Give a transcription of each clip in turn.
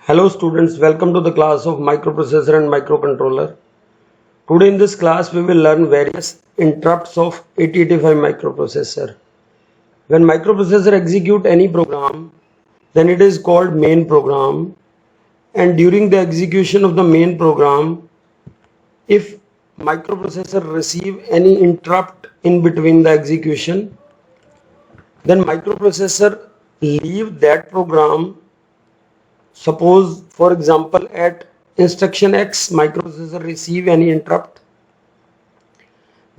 Hello students, welcome to the class of microprocessor and microcontroller. Today in this class we will learn various interrupts of 8085 microprocessor. When microprocessor execute any program, then it is called main program, and during the execution of the main program, if microprocessor receive any interrupt in between the execution, then microprocessor leave that program. Suppose, for example, at instruction X, microprocessor receive any interrupt.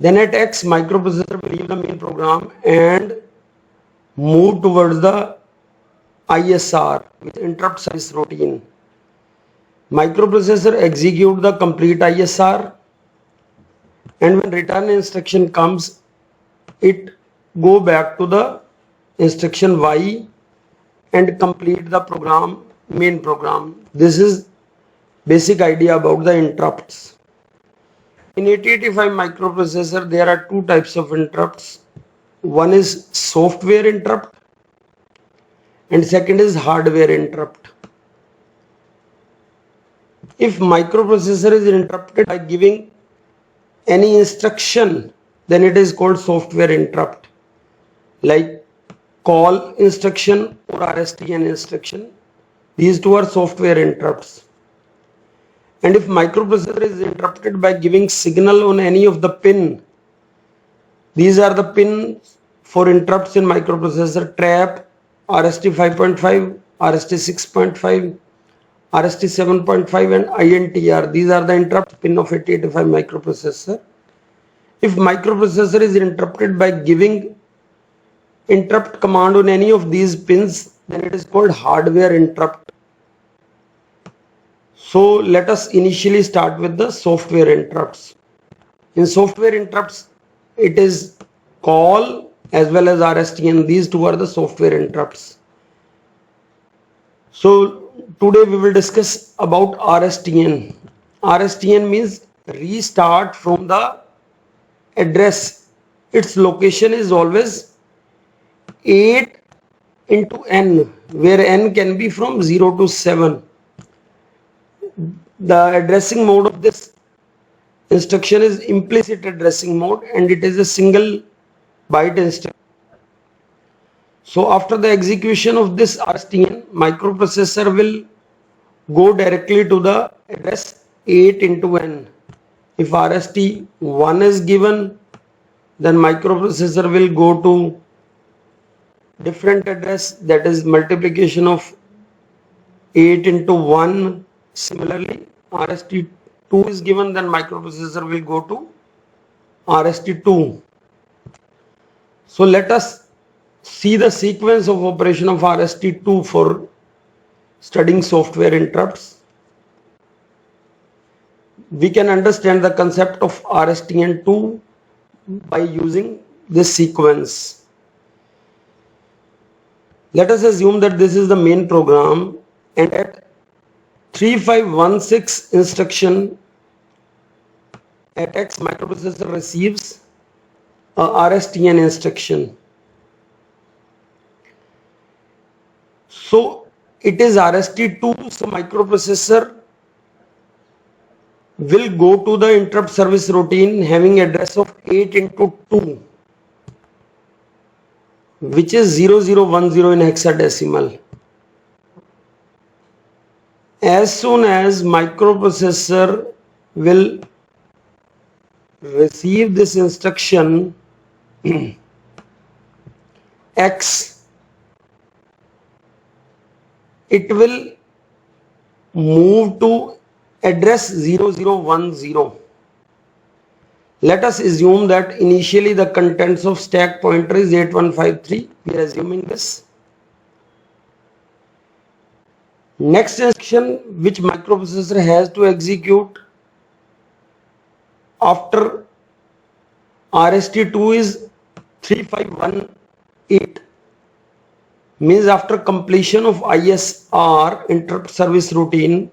Then at X, microprocessor will leave the main program and move towards the ISR, with interrupt service routine. Microprocessor execute the complete ISR, and when return instruction comes, it go back to the instruction Y and complete the program, main program. This is basic idea about the interrupts. In 8085 microprocessor, there are two types of interrupts. One is software interrupt and second is hardware interrupt. If microprocessor is interrupted by giving any instruction, then it is called software interrupt, like call instruction or RSTN instruction. These two are software interrupts. And if microprocessor is interrupted by giving signal on any of the pin, these are the pins for interrupts in microprocessor: trap, RST 5.5, RST 6.5, RST 7.5 and INTR. These are the interrupt pin of 8085 microprocessor. If microprocessor is interrupted by giving interrupt command on any of these pins, then it is called hardware interrupt. So let us initially start with the software interrupts. In software interrupts, it is call as well as RSTN. These two are the software interrupts. So today we will discuss about RSTN. RSTN means restart from the address. Its location is always 8 into n, where n can be from 0 to 7. The addressing mode of this instruction is implicit addressing mode, and it is a single byte instruction. So after the execution of this RSTN, microprocessor will go directly to the address 8 into n. If RST 1 is given, then microprocessor will go to different address, that is multiplication of 8 into 1. Similarly, RST 2 is given, then microprocessor will go to RST 2. So let us see the sequence of operation of RST 2 for studying software interrupts. We can understand the concept of RSTN 2 by using this sequence. Let us assume that this is the main program, and at 3516 instruction at X, microprocessor receives a RSTN instruction. So it is RST2, so microprocessor will go to the interrupt service routine having address of 8 into 2, which is 0010 in hexadecimal. As soon as microprocessor will receive this instruction X, it will move to address 0010. Let us assume that initially the contents of stack pointer is 8153. We are assuming this. Next instruction which microprocessor has to execute after RST2 is 3518, means after completion of ISR, interrupt service routine.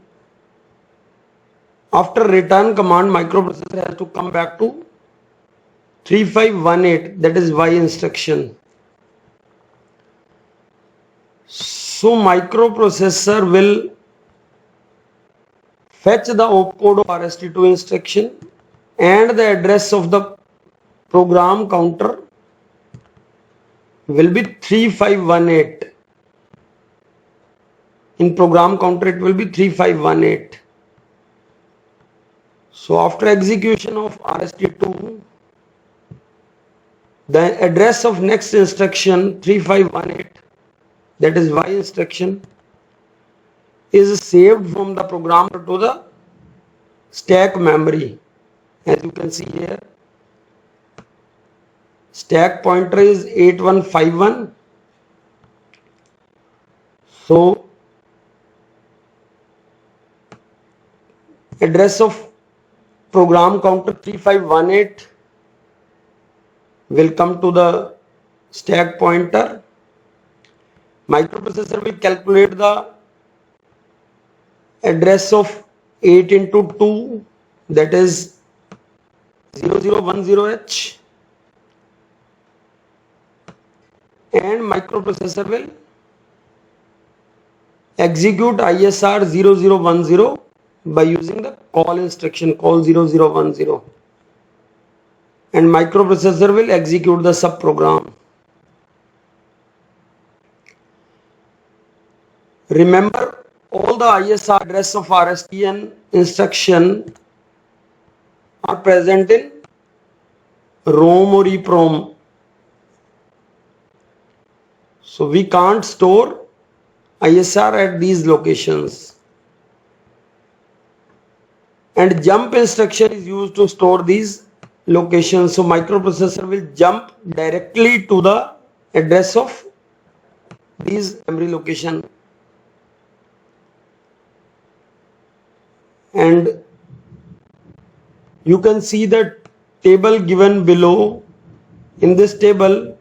After return command, microprocessor has to come back to 3518, that is Y instruction. So microprocessor will fetch the opcode of RST2 instruction and the address of the program counter will be 3518. In program counter it will be 3518. So after execution of RST2, the address of next instruction 3518, that is Y instruction, is saved from the programmer to the stack memory. As you can see here, stack pointer is 8151. So address of program counter 3518 will come to the stack pointer. Microprocessor will calculate the address of 8 into 2, that is 0010H, and microprocessor will execute ISR 0010 by using the call instruction, call 0010, and microprocessor will execute the subprogram. Remember, all the ISR address of RST instruction are present in ROM or EPROM. So we can't store ISR at these locations. And jump instruction is used to store these locations. So microprocessor will jump directly to the address of these memory location. And you can see the table given below. In this table,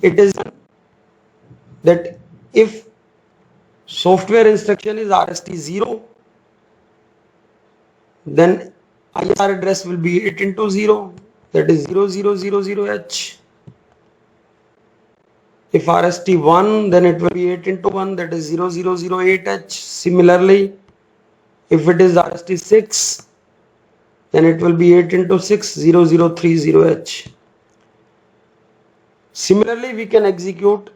it is that if software instruction is RST0, then ISR address will be 8 into 0, that is 0000H. If RST1, then it will be 8 into 1, that is 0008H. Similarly, if it is RST6, then it will be 8 into 6, 0030H. Similarly, we can execute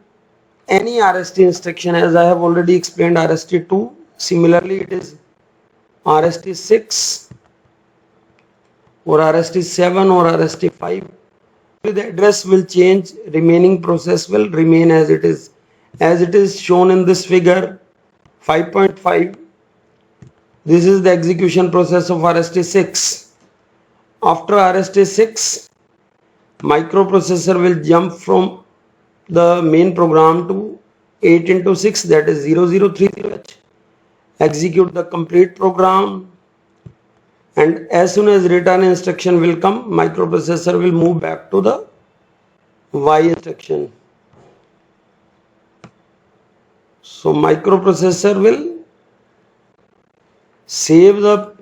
any RST instruction, as I have already explained RST2. Similarly, it is RST6 or RST7 or RST5. The address will change, remaining process will remain as it is. As it is shown in this figure 5.5, this is the execution process of RST6. After RST6, microprocessor will jump from the main program to 8 into 6, that is 0030H. Execute the complete program, and as soon as return instruction will come, microprocessor will move back to the Y instruction. So microprocessor will save the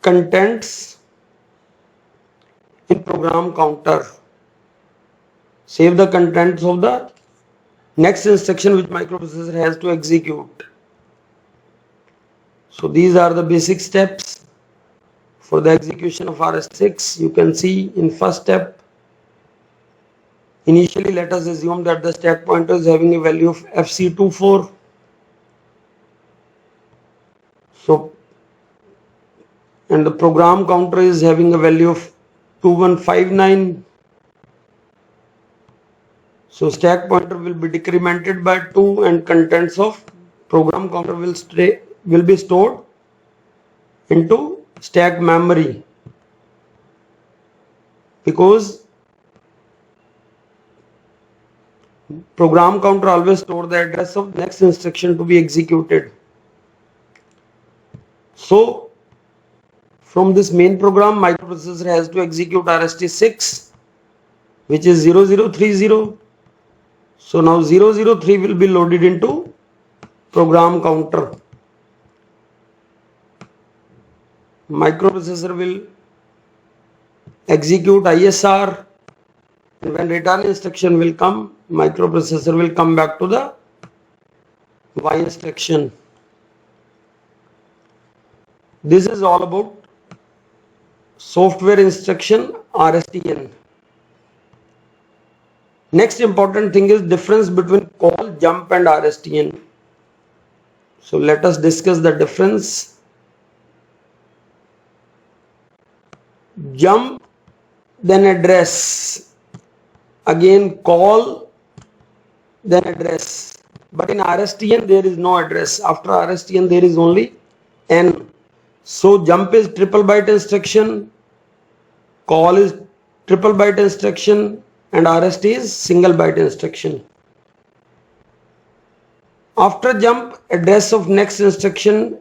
contents in program counter, save the contents of the next instruction which microprocessor has to execute. So these are the basic steps for the execution of RST6. You can see in first step, initially let us assume that the stack pointer is having a value of FC24. So, and the program counter is having a value of 2159. So stack pointer will be decremented by 2 and contents of program counter will be stored into stack memory, because program counter always store the address of next instruction to be executed. So from this main program, microprocessor has to execute RST6, which is 0030. So now 003 will be loaded into program counter. Microprocessor will execute ISR, and when return instruction will come, microprocessor will come back to the Y instruction. This is all about software instruction RSTN. Next important thing is difference between call, jump and RSTN. So let us discuss the difference. Jump, then address, again call, then address. But in RSTN there is no address. After RSTN there is only N. So jump is triple byte instruction, call is triple byte instruction, and RST is single byte instruction. After jump, address of next instruction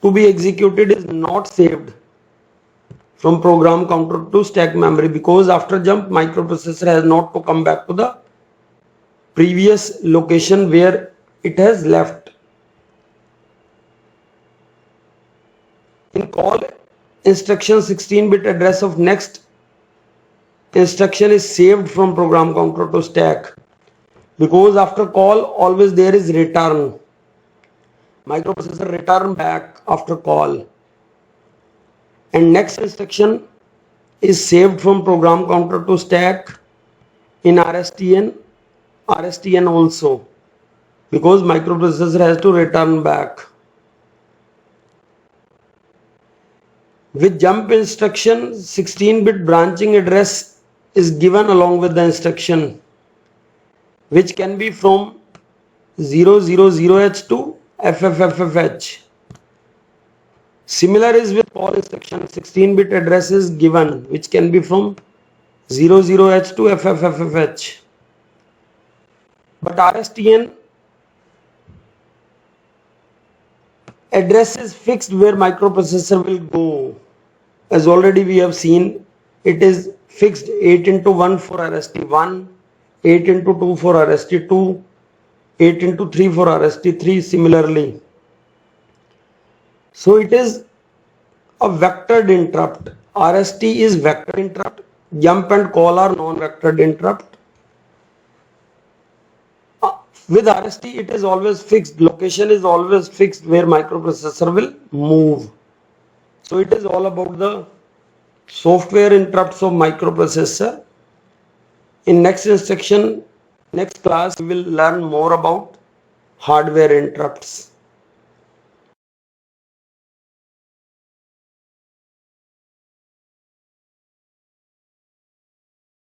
to be executed is not saved from program counter to stack memory, because after jump microprocessor has not to come back to the previous location where it has left. In call instruction, 16-bit address of next instruction is saved from program counter to stack, because after call always there is return. Microprocessor return back after call, and next instruction is saved from program counter to stack in RSTN also, because microprocessor has to return back. With jump instruction, 16-bit branching address is given along with the instruction, which can be from 000H to FFFFH. Similar is with call instruction, 16-bit address is given, which can be from 00H to FFFFH. But RSTN address is fixed where microprocessor will go. As already we have seen, it is fixed 8 into 1 for RST1, 8 into 2 for RST2, 8 into 3 for RST3 similarly. So it is a vectored interrupt. RST is vectored interrupt. Jump and call are non-vectored interrupt. With RST it is always fixed. Location is always fixed where microprocessor will move. So it is all about the software interrupts of microprocessor. In next instruction, next class we will learn more about hardware interrupts.